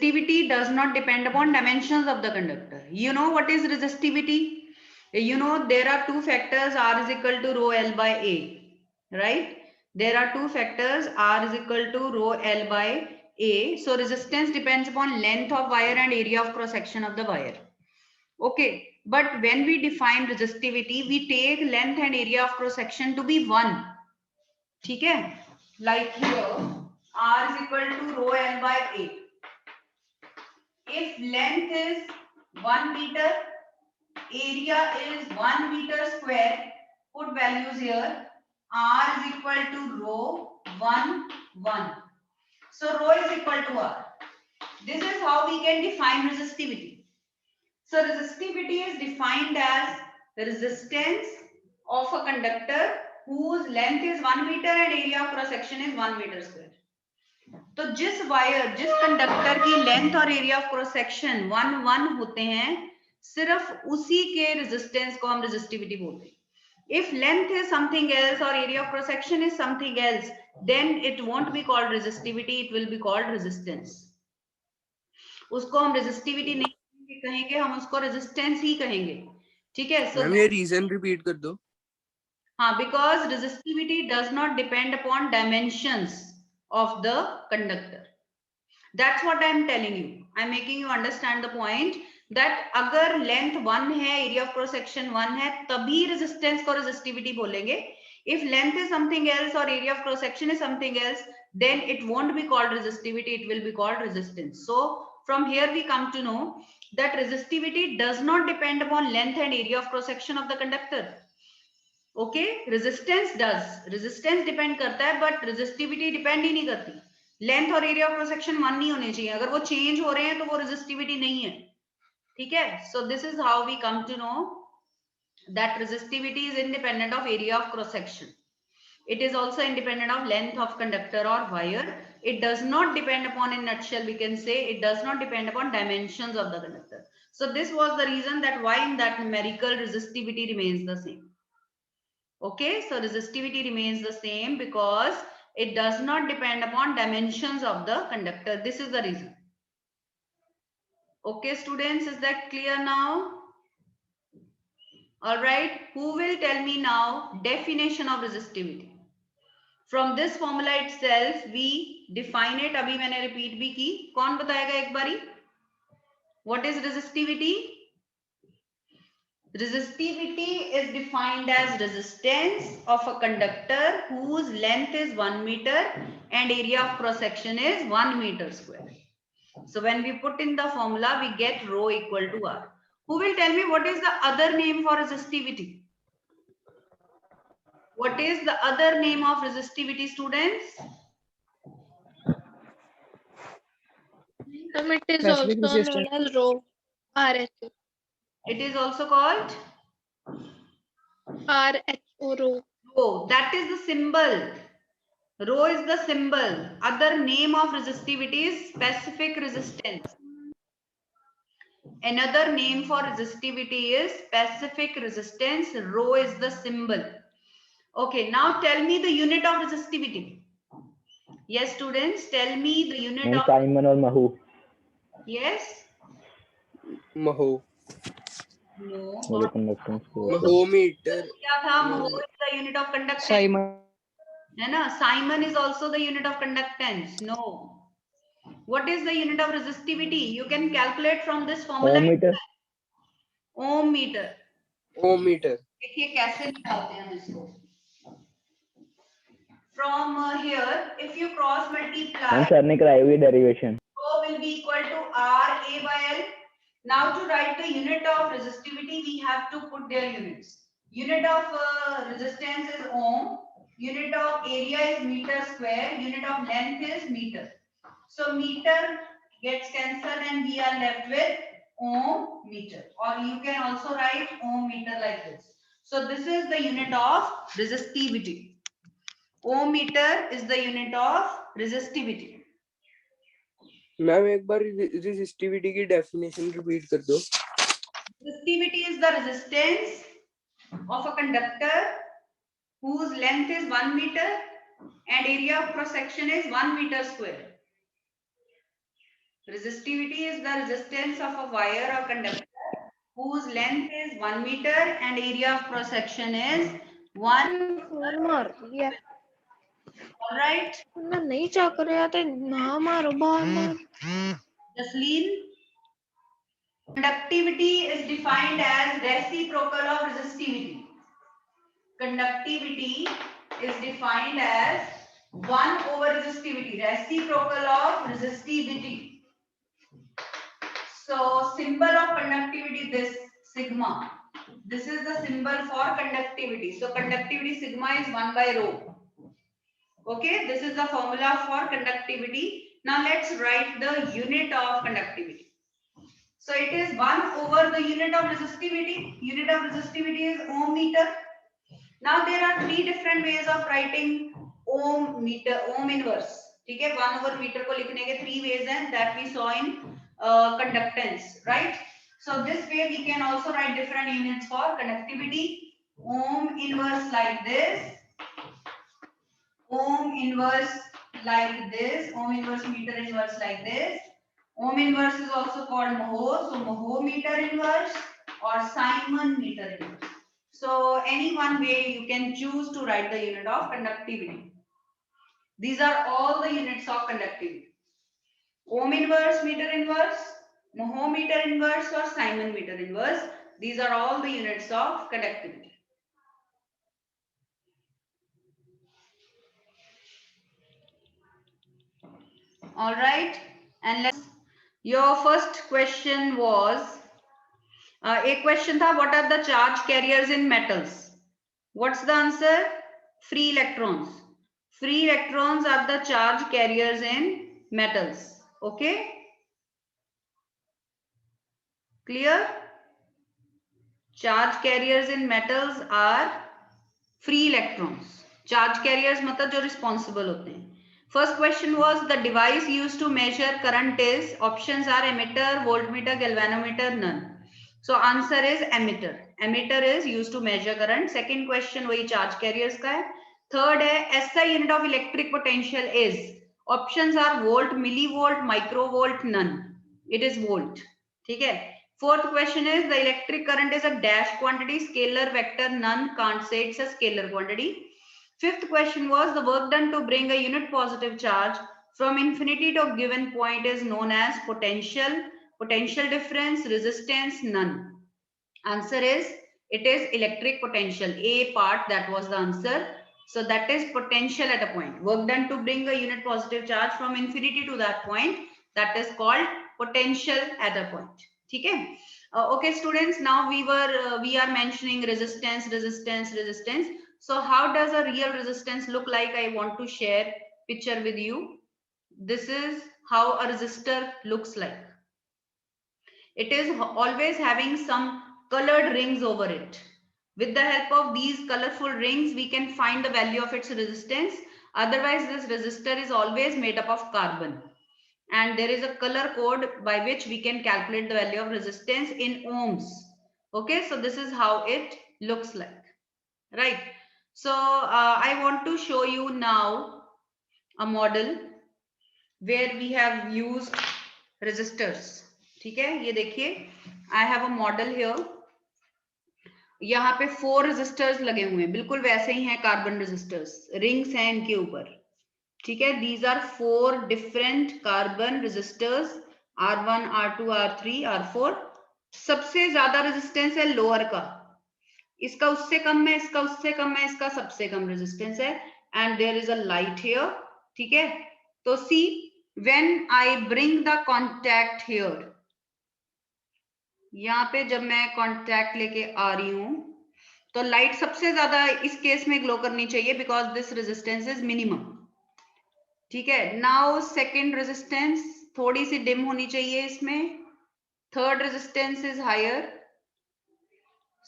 resistivity does not depend upon dimensions of the conductor. You know what is resistivity? You know there are two factors, R is equal to rho L by A, right? There are two factors, R is equal to rho L by A. So resistance depends upon length of wire and area of cross section of the wire. Okay, but when we define resistivity, we take length and area of cross section to be 1. ठीक है? Like here, R is equal to rho L by A. If length is 1 meter, area is 1 meter square, put values here. R is equal to rho 1, 1. So rho is equal to R. This is how we can define resistivity. So resistivity is defined as the resistance of a conductor whose length is 1 meter and area of cross section is 1 meter square. तो जिस wire, जिस conductor की length और area of cross section 1 1 होते हैं, सिर्फ उसी के रेजिस्टेंस को हम रेजिस्टिविटी बोलते हैं. If length is something else or area of cross section is something else, then it won't be called resistivity, it will be called resistance. उसको हम रेजिस्टिविटी नहीं कहेंगे, हम उसको रेजिस्टेंस ही कहेंगे. ठीक है? So मैम ये रीजन रिपीट कर दो. हाँ, because resistivity does not depend upon dimensions of the conductor. That's what I am telling you. I am making you understand the point that अगर length 1 है, area of cross section 1 है, तभी resistance को resistivity बोलेंगे. If length is something else or area of cross section is something else, then it won't be called resistivity, it will be called resistance. So from here we come to know that resistivity does not depend upon length and area of cross section of the conductor. Okay, resistance does. Resistance depend करता है, but resistivity depend ही नहीं करती. Length और area of cross section 1 नहीं होने चाहिए. अगर वो चेंज हो रहे हैं तो वो रेजिस्टिविटी नहीं है. ठीक है? So this is how we come to know that resistivity is independent of area of cross section. It is also independent of length of conductor or wire. It does not depend upon, in nutshell we can say, it does not depend upon dimensions of the conductor. So this was the reason that why in that numerical resistivity remains the same. Okay, so resistivity remains the same because it does not depend upon dimensions of the conductor. This is the reason. Okay, students, is that clear now? All right, who will tell me now definition of resistivity? From this formula itself, we define it. अभी मैंने repeat भी की. कौन बताएगा एक बारी? What is resistivity? Resistivity is defined as resistance of a conductor whose length is 1 meter and area of cross section is 1 meter square. So when we put in the formula, we get rho equal to R. Who will tell me what is the other name for resistivity? What is the other name of resistivity, students? It is also known as rho. RH. It is also called RHO rho. rho. That is the symbol. Rho is the symbol. Other name of resistivity is specific resistance. Another name for resistivity is specific resistance. Rho is the symbol. Okay, now tell me the unit of resistivity. Yes, students, tell me the unit of Simon or Mahu. Yes. Mho. No. महोमीटर. क्या था? Mho is the unit of conductance. Simon. है ना? Simon is also the unit of conductance. No. What is the unit of resistivity? You can calculate from this formula. Ohm meter. Ohm meter. Om metre. देखिए कैसे निकालते हैं हम इसको. From here, if you cross multiply, हम sir ने कराई हुई derivation. rho will be equal to R A by L. Now to write the unit of resistivity, we have to put their units. Unit of resistance is ohm. Unit of area is meter square. Unit of length is meter. So meter gets cancelled and we are left with ohm meter. Or you can also write ohm meter like this. So this is the unit of resistivity. Ohm meter is the unit of resistivity. Ma'am एक बार resistivity की definition repeat कर दो. Resistivity is the resistance of a conductor whose length is 1 meter and area of cross section is 1 meter square. Resistivity is the resistance of a wire or conductor whose length is 1 meter and area of cross section is 1. Phone मार रही है All right. मैं नहीं चाक रहा तो ना मारो बार बार Jasleen, conductivity is defined as reciprocal of resistivity. Conductivity is defined as 1 over resistivity, reciprocal of resistivity. So symbol of conductivity, this sigma. This is the symbol for conductivity. So conductivity sigma is 1 by rho. Okay, this is the formula for conductivity. Now let's write the unit of conductivity. So it is 1 over the unit of resistivity. Unit of resistivity is ohm meter. Now there are three different ways of writing ohm meter, ohm inverse. ठीक है, 1 over meter को लिखने के three ways हैं that we saw in conductance, right? So this way we can also write different units for conductivity. Ohm inverse like this. Ohm inverse like this. Ohm inverse meter inverse like this. Ohm inverse is also called Mho. So Mho meter inverse or Simon meter inverse. So any one way you can choose to write the unit of conductivity. These are all the units of conductivity. Ohm inverse, meter inverse, Mho meter inverse or Simon meter inverse. These are all the units of conductivity. All right. And let's, your first question was, a question tha, what are the charge carriers in metals? What's the answer? Free electrons. Free electrons are the charge carriers in metals. Okay? Clear? Charge carriers in metals are free electrons. Charge carriers matlab jo responsible hote hain. First question was the device used to measure current is, options are emitter, voltmeter, galvanometer, none. So answer is emitter. Emitter is used to measure current. Second question wahi charge carriers ka hai. Third hai SI unit of electric potential is, options are volt, millivolt, microvolt, none. It is volt. ठीक है. Fourth question is the electric current is a dash quantity, scalar, vector, none, can't say it's a scalar quantity. Fifth question was the work done to bring a unit positive charge from infinity to a given point is known as potential, potential difference, resistance, none. Answer is, it is electric potential. A part, that was the answer. So that is potential at a point. Work done to bring a unit positive charge from infinity to that point, that is called potential at a point. Okay. Okay, students, now we are mentioning resistance, resistance, resistance. So how does a real resistance look like? I want to share picture with you. This is how a resistor looks like. It is always having some colored rings over it. With the help of these colorful rings, we can find the value of its resistance. Otherwise, this resistor is always made up of carbon. And there is a color code by which we can calculate the value of resistance in ohms. Okay, so this is how it looks like, right? So I want to show you now a model where we have used resistors. ठीक है, ये देखिए, I have a model here. यहाँ पे 4 resistors लगे हुए हैं, बिल्कुल वैसे ही हैं कार्बन resistors, rings हैं इनके ऊपर. ठीक है, these are 4 different carbon resistors, R1, R2, R3, R4. सबसे ज्यादा रेजिस्टेंस है लोअर का, इसका उससे कम है, इसका उससे कम है, इसका सबसे कम रेजिस्टेंस है. And there is a light here. ठीक है, तो see when I bring the contact here, यहाँ पे जब मैं कॉन्टैक्ट लेके आ रही हूं तो लाइट सबसे ज्यादा इस केस में ग्लो करनी चाहिए because this resistance is minimum. ठीक है, नाउ सेकेंड रेजिस्टेंस थोड़ी सी डिम होनी चाहिए इसमें. Third resistance is higher.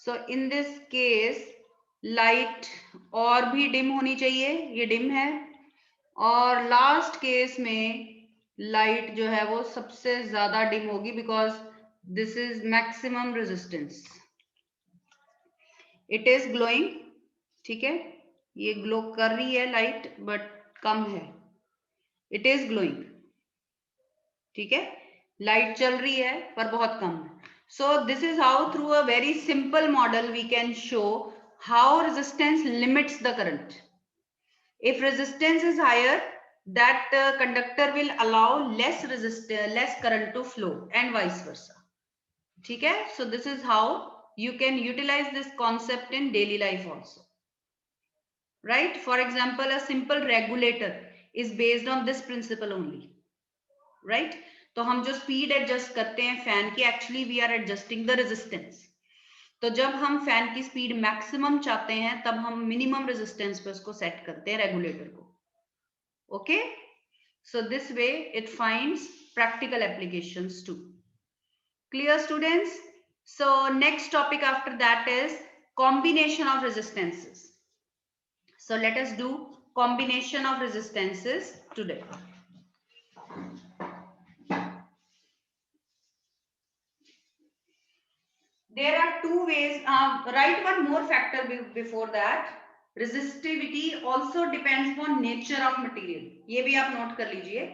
So in this case light और भी डिम होनी चाहिए, ये डिम है. और लास्ट केस में लाइट जो है वो सबसे ज्यादा डिम होगी because this is maximum resistance. It is glowing. ठीक है, ये ग्लो कर रही है लाइट बट कम है. It is glowing. ठीक है, लाइट चल रही है पर बहुत कम है. So this is how through a very simple model we can show how resistance limits the current. If resistance is higher, that conductor will allow less current to flow and vice versa. ठीक है? So this is how you can utilize this concept in daily life also. Right? For example, a simple regulator is based on this principle only. Right? तो हम जो speed adjust करते हैं fan की, actually we are adjusting the resistance. तो जब हम fan की स्पीड मैक्सिमम चाहते हैं तब हम मिनिमम रेजिस्टेंस पे उसको सेट करते हैं रेगुलेटर को. Okay, so this way it finds practical applications too. Clear students? So next topic after that is combination of resistances. So let us do combination of resistances today. There are two ways. Write one more factor before that. Resistivity also depends upon nature of material. ये भी आप note कर लीजिए.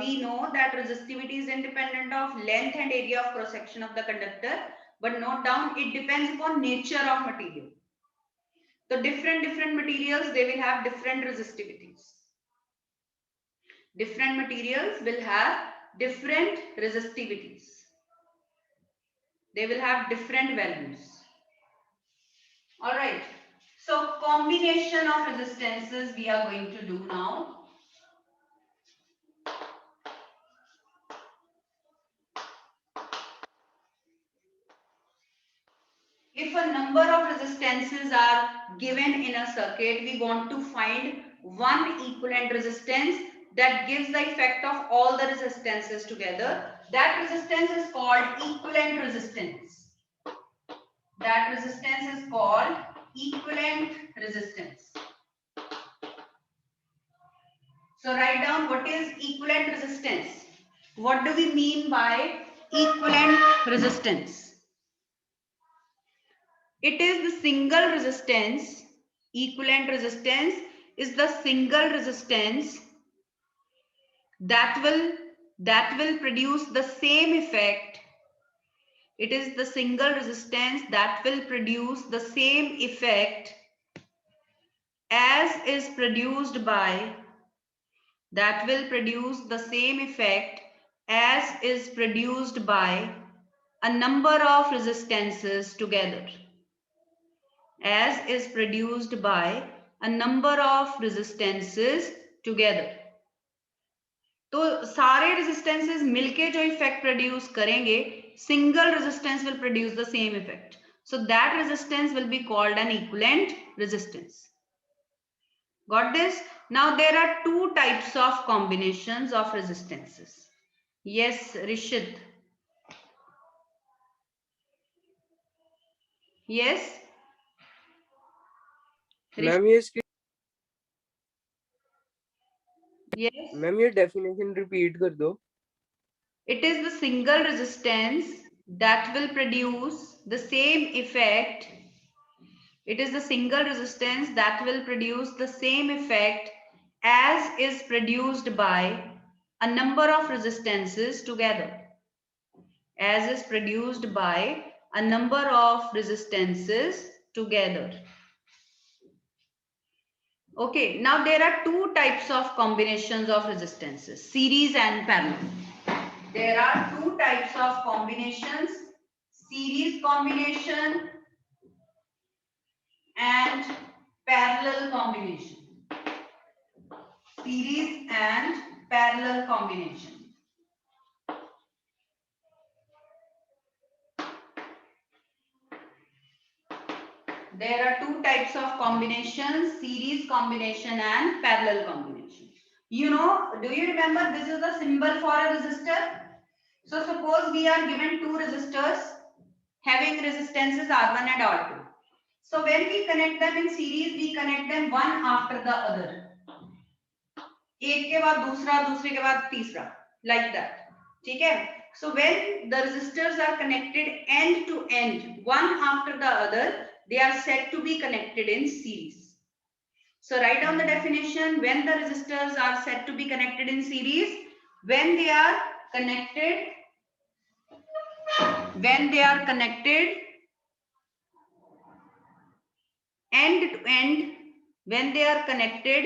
We know that resistivity is independent of length and area of cross section of the conductor, but note down it depends upon nature of material. So different materials, they will have different resistivities. Different materials will have different resistivities. They will have different values. All right. So combination of resistances we are going to do now. If a number of resistances are given in a circuit, we want to find one equivalent resistance that gives the effect of all the resistances together. That resistance is called equivalent resistance. That resistance is called equivalent resistance. So write down what is equivalent resistance. What do we mean by equivalent resistance? It is the single resistance. Equivalent resistance is the single resistance that will produce the same effect. It is the single resistance that will produce the same effect as is produced by a number of resistances together. As is produced by a number of resistances together. तो सारे resistances मिलके जो effect produce करेंगे, single resistance will produce the same effect. So that resistance will be called an equivalent resistance. Got this? Now there are two types of combinations of resistances. Yes, Rishit. Yes. Ma'am ये इसकी Yes. Ma'am ये definition repeat कर दो. It is the single resistance that will produce the same effect. It is the single resistance that will produce the same effect as is produced by a number of resistances together. As is produced by a number of resistances together. Okay, now there are two types of combinations of resistances, series and parallel. There are two types of combinations, series combination and parallel combination. Series and parallel combination. There are two types of combinations, series combination and parallel combination. You know, do you remember this is the symbol for a resistor? So suppose we are given two resistors having resistances R1 and R2. So when we connect them in series, we connect them one after the other. एक के बाद दूसरा, दूसरे के बाद तीसरा, like that. ठीक है? So when the resistors are connected end to end, one after the other, they are said to be connected in series. So write down the definition. When the resistors are said to be connected in series, when they are connected when they are connected end to end, when they are connected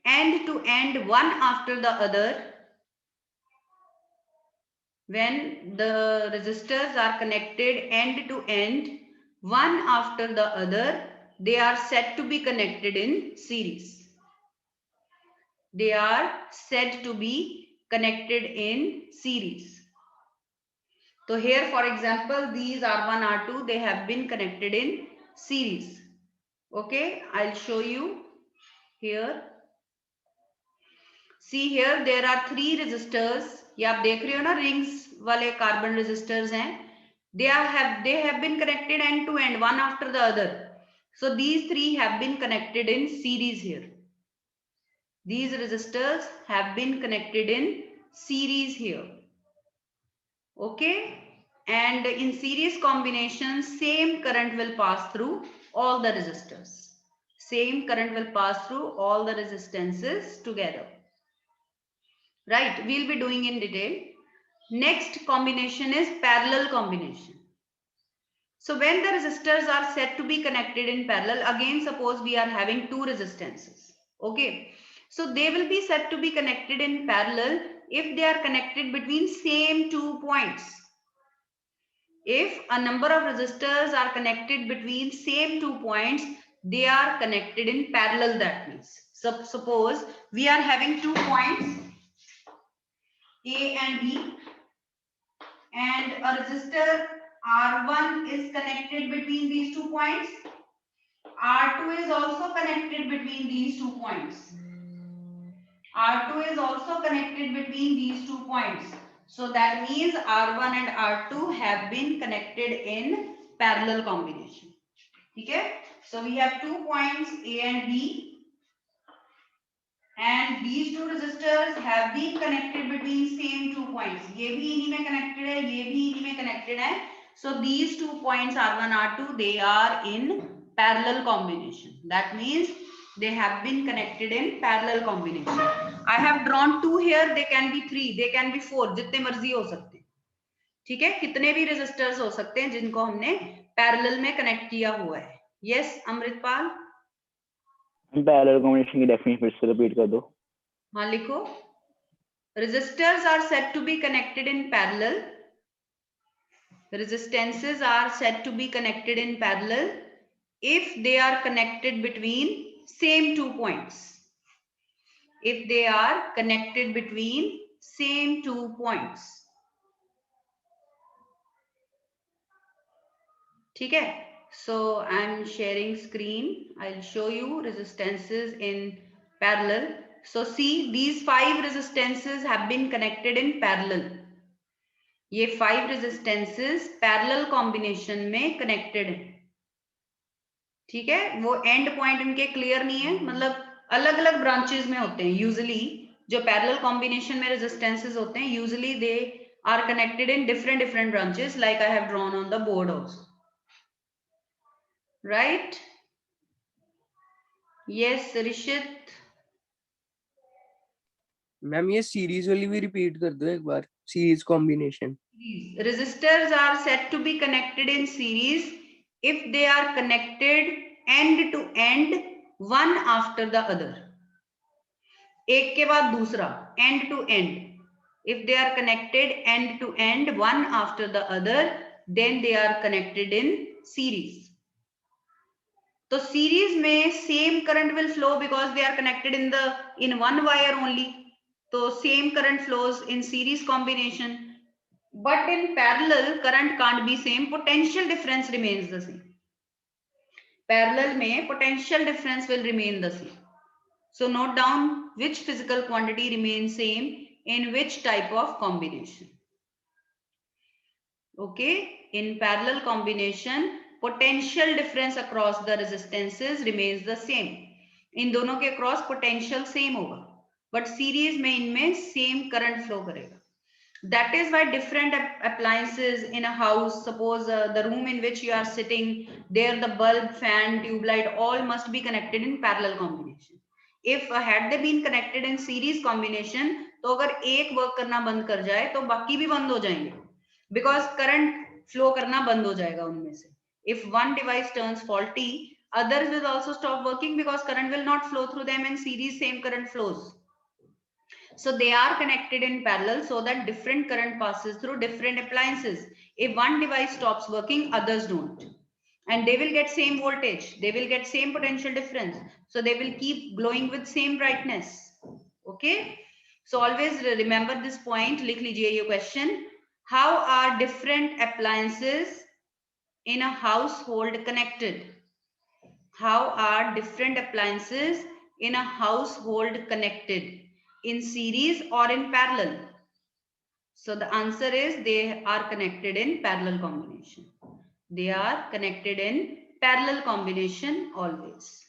end to end, one after the other, when the resistors are connected end to end, one after the other, they are said to be connected in series. They are said to be connected in series. So here, for example, these R1, R2, they have been connected in series. Okay, I'll show you here. See here, there are 3 resistors. ये आप देख रहे हो ना, rings वाले carbon resistors हैं. They have been connected end to end, one after the other. So these 3 have been connected in series here. These resistors have been connected in series here. Okay, and in series combination, same current will pass through all the resistors. Same current will pass through all the resistances together. Right, we'll be doing in detail. Next combination is parallel combination. So when the resistors are said to be connected in parallel, again suppose we are having 2 resistances. Okay, so they will be said to be connected in parallel if they are connected between same 2 points. If a number of resistors are connected between same 2 points, they are connected in parallel. That means, so suppose we are having 2 points A and B, and a resistor R1 is connected between these 2 points. R2 is also connected between these 2 points. R2 is also connected between these 2 points. So that means R1 and R2 have been connected in parallel combination. Okay? So we have 2 points A and B, and these 2 resistors have been connected between same 2 points. ये भी इन्हीं में connected है, ये भी इन्हीं में connected है. So these 2 points R1, R2, they are in parallel combination. That means they have been connected in parallel combination. I have drawn 2 here. They can be 3, they can be 4, जितने मर्जी हो सकते हैं. ठीक है, कितने भी resistors हो सकते हैं जिनको हमने parallel में connect किया हुआ है. Yes, अमृतपाल. पैरेलल कॉम्बिनेशन की डेफिनेशन फिर से रिपीट कर दो. हाँ लिखो. Resistors are said to be connected in parallel. Resistances are said to be connected in parallel if they are connected between same 2 points. If they are connected between same 2 points. ठीक है. So I'm sharing screen. I'll show you resistances in parallel. So see, these 5 resistances have been connected in parallel. ये 5 resistances parallel combination में connected हैं. ठीक है, वो end point इनके clear नहीं है, मतलब अलग अलग branches में होते हैं. Usually जो parallel combination में resistances होते हैं, usually they are connected in different branches, like I have drawn on the board also. Right? Yes, Rishit. Ma'am ये सीरीज वाली भी रिपीट कर दो एक बार. Series combination. Resistors are said to be connected in series if they are connected end to end, one after the other. एक के बाद दूसरा, end to end. If they are connected end to end, one after the other, then they are connected in series. तो series में same current will flow because they are connected in one wire only. So same current flows in series combination. But in parallel, current can't be same. Potential difference remains the same. Parallel में potential difference will remain the same. So note down which physical quantity remains same in which type of combination. Okay, in parallel combination, potential difference across the resistances remains the same. इन दोनों के across potential same होगा, but series में इनमें same current flow करेगा. That is why different appliances in a house, suppose the room in which you are sitting, there the bulb, fan, tube light, all must be connected in parallel combination. If had they been connected in series combination, तो अगर एक work करना बंद कर जाए तो बाकी भी बंद हो जाएंगे, because current फ्लो करना बंद हो जाएगा उनमें से. If one device turns faulty, others will also stop working because current will not flow through them in series, same current flows. So they are connected in parallel so that different current passes through different appliances. If one device stops working, others don't. And they will get same voltage. They will get same potential difference. So they will keep glowing with same brightness. Okay. So always remember this point. Likh lijiye ye question. How are different appliances in a household connected? How are different appliances in a household connected? In series or in parallel? So the answer is they are connected in parallel combination. They are connected in parallel combination always.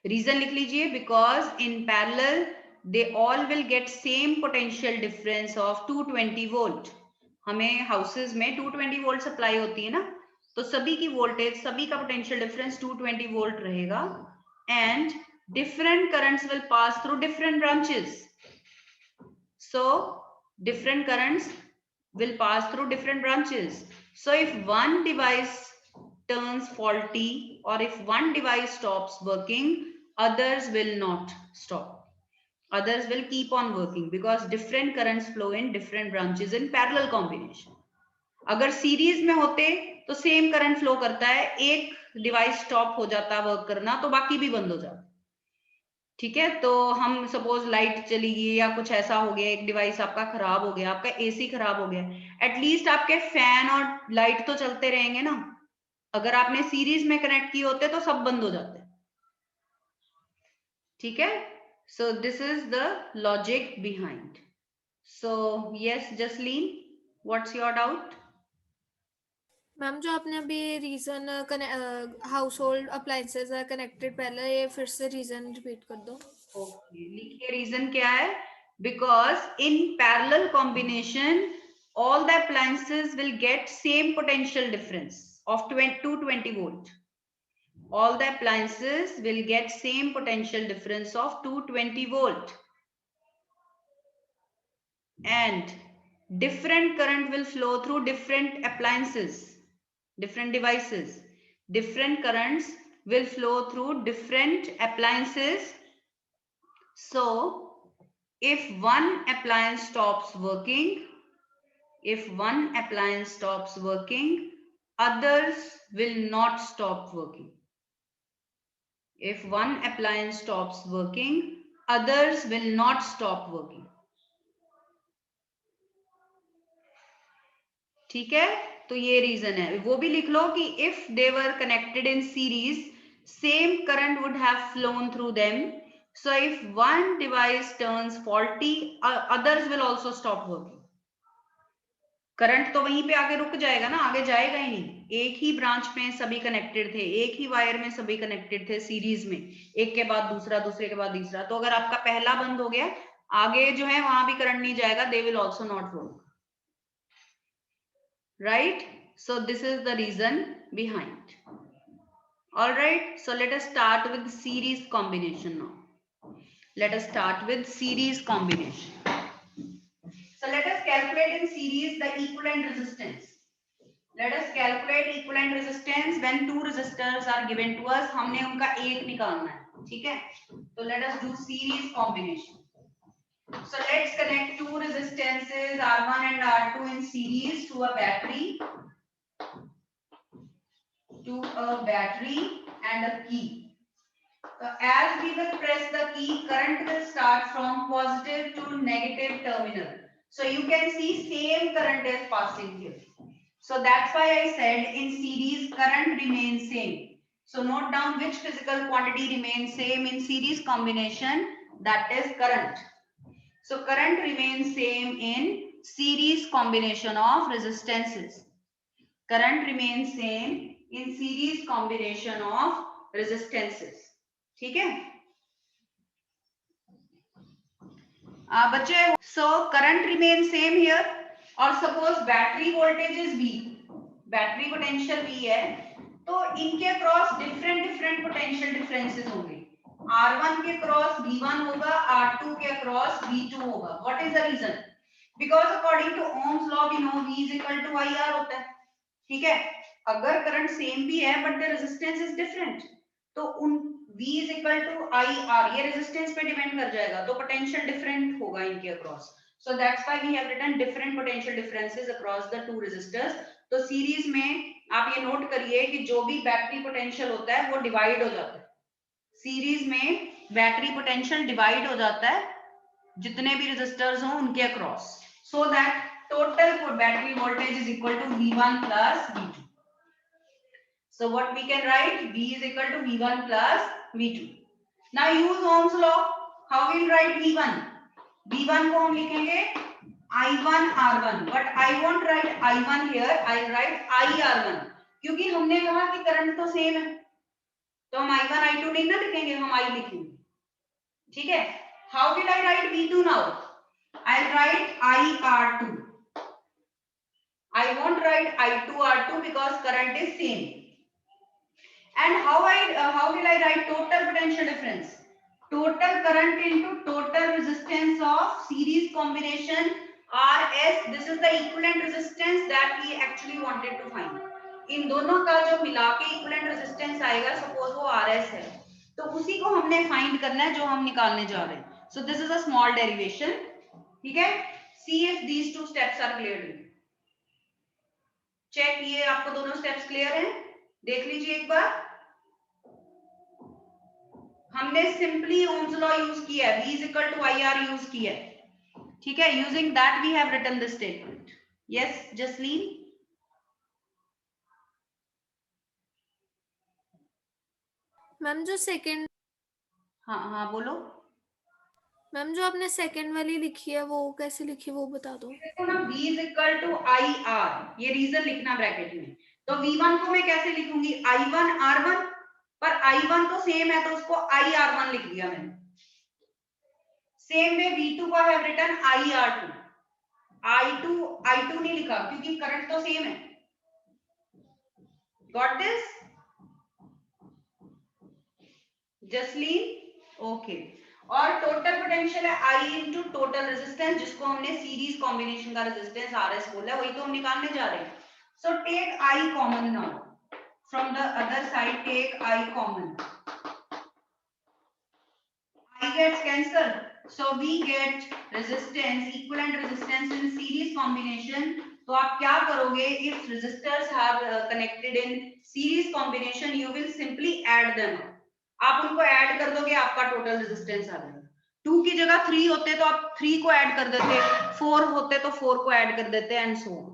Reason likh lijiye, because in parallel they all will get same potential difference of 220 volt. हमें houses में 220 volt supply होती है ना, तो सभी की voltage, सभी का potential difference 220 volt रहेगा, and different currents will pass through different branches. So different currents will pass through different branches. So if one device turns faulty or if one device stops working, others will not stop. Others will keep on working because different currents flow in different branches in parallel combination. अगर series में होते तो same current flow करता है, एक device stop हो जाता work करना तो बाकी भी बंद हो जाता. ठीक है, तो हम सपोज लाइट चली गई या कुछ ऐसा हो गया, एक डिवाइस आपका खराब हो गया, आपका एसी खराब हो गया, एटलीस्ट आपके फैन और लाइट तो चलते रहेंगे ना. अगर आपने सीरीज में कनेक्ट किए होते तो सब बंद हो जाते. ठीक है, so this is the logic behind. So yes Jasleen, what's your doubt? Ma'am जो आपने अभी reason household appliances are connected पहले, ये फिर से रीजन रिपीट कर दो. ओके, लिखिए रीजन क्या है. Because in parallel combination all the appliances will get same potential difference of 220 volt. All the appliances will get same potential difference of 220 volt. And different current will flow through different appliances, different devices. Different currents will flow through different appliances. So if one appliance stops working, others will not stop working. If one appliance stops working, others will not stop working. ठीक है, तो ये reason है. वो भी लिख लो कि if they were connected in series, same current would have flown through them. So if one device turns faulty, others will also stop working. Current तो वहीं पे आगे रुक जाएगा ना, आगे जाएगा ही नहीं. एक ही ब्रांच में सभी कनेक्टेड थे, एक ही वायर में सभी कनेक्टेड थे सीरीज में, एक के बाद दूसरा, दूसरे के बाद तीसरा. तो अगर आपका पहला बंद हो गया, आगे जो है वहां भी करंट नहीं जाएगा. They will also not work. Right, so this is the reason behind. All right, so let us start with series combination now. Let us start with series combination. So let us calculate in series the equivalent resistance. Let us calculate equivalent resistance when two resistors are given to us. हमने उनका एक निकालना है. ठीक है, तो let us do series combination. So let's connect two resistances R1 and R2 in series to a battery, and a key. So as we will press the key, current will start from positive to negative terminal. So you can see same current is passing here. So that's why I said in series current remains same. So note down which physical quantity remains same in series combination, that is current. So current remains same in series combination of resistances. Current remains same in series combination of resistances. ठीक है बच्चे. So current remains same here. और suppose battery voltage is V, battery potential V है, तो इनके cross different potential differences होंगे. R1 के cross V1 होगा, R2 के क्रॉस V2 होगा. What is the reason? Because according to Ohm's law we know V is equal to IR होता है, ठीक है। अगर करंट सेम भी है but the resistance is different, तो उन V is equal to IR, ये रेजिस्टेंस पे डिपेंड कर जाएगा, तो पोटेंशियल डिफरेंट होगा इनके across. So that's why we have written different potential differences across the two resistors. तो सीरीज में आप ये नोट करिए कि जो भी बैटरी पोटेंशियल होता है वो डिवाइड हो जाता है, सीरीज में बैटरी पोटेंशियल डिवाइड हो जाता है जितने भी रेजिस्टर्स हों उनके across, so that total battery voltage is equal to V1 plus V2. So what we can write? V is equal to V1 plus V2. Now use Ohm's law. How we will write V1? V1 को हम लिखेंगे I1 R1, but I won't write I1 here. I'll write IR1, क्योंकि हमने कहा कि current तो same है, तो हम I1 I2 नहीं ना लिखेंगे, हम I लिखेंगे, ठीक है। How will I write V2 now? I'll write IR2. I won't write I2 R2 because current is same. And how will I write total potential difference? Total current into total resistance of series combination RS. This is the equivalent resistance that we actually wanted to find. इन दोनों का जो मिला के equivalent resistance आएगा, suppose वो RS है, तो उसी को हमने find करना है जो हम निकालने जा रहे हैं. So this is a small derivation. ठीक है? See if these two steps are clear to you. Check, ये आपको दोनों स्टेप्स क्लियर हैं? देख लीजिए एक बार। हमने सिंपली ओम्स लॉ यूज किया है, V is equal to IR use किया है, ठीक है। Using that we have written this statement. Yes Jasleen. Ma'am जो सेकंड, हाँ बोलो। मैम जो आपने सेकंड वाली लिखी है वो कैसे लिखी वो बता दो। देखो ना, V is equal to IR, ये रीजन लिखना ब्रैकेट में। तो V1 को मैं कैसे लिखूंगी? I1 R1, पर I1 तो सेम है तो उसको IR1 लिख दिया मैंने। सेम वे V2 को हैव रिटन IR2। I2 नहीं लिखा क्योंकि करंट तो सेम है। Got this Jasleen? ओके। और टोटल पोटेंशियल है I इंटू टोटल रेजिस्टेंस, जिसको हमने सीरीज कॉम्बिनेशन का रेजिस्टेंस RS बोला, वही तो हम निकालने जा रहे हैं। So take I common now from the other side, take I common, I gets cancelled, so we get resistance, equivalent resistance in series combination. तो आप क्या करोगे? If resistors have connected in series combination, you will simply add them. आप उनको add कर दोगे, आपका total resistance आ जाएगा। 2 की जगह 3 होते तो आप 3 को ऐड कर देते, 4 होते तो 4 को ऐड कर देते, एंड सो ऑन।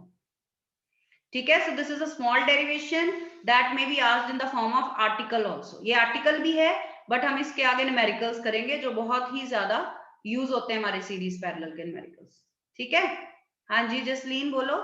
ठीक है। So this is a small derivation that may be asked in the form of article also. ये आर्टिकल भी है बट हम इसके आगे न्यूमेरिकल्स करेंगे जो बहुत ही ज्यादा यूज होते हैं हमारे सीरीज पैरेलल के न्यूमेरिकल्स। ठीक है। हाँ जी जसलीन बोलो।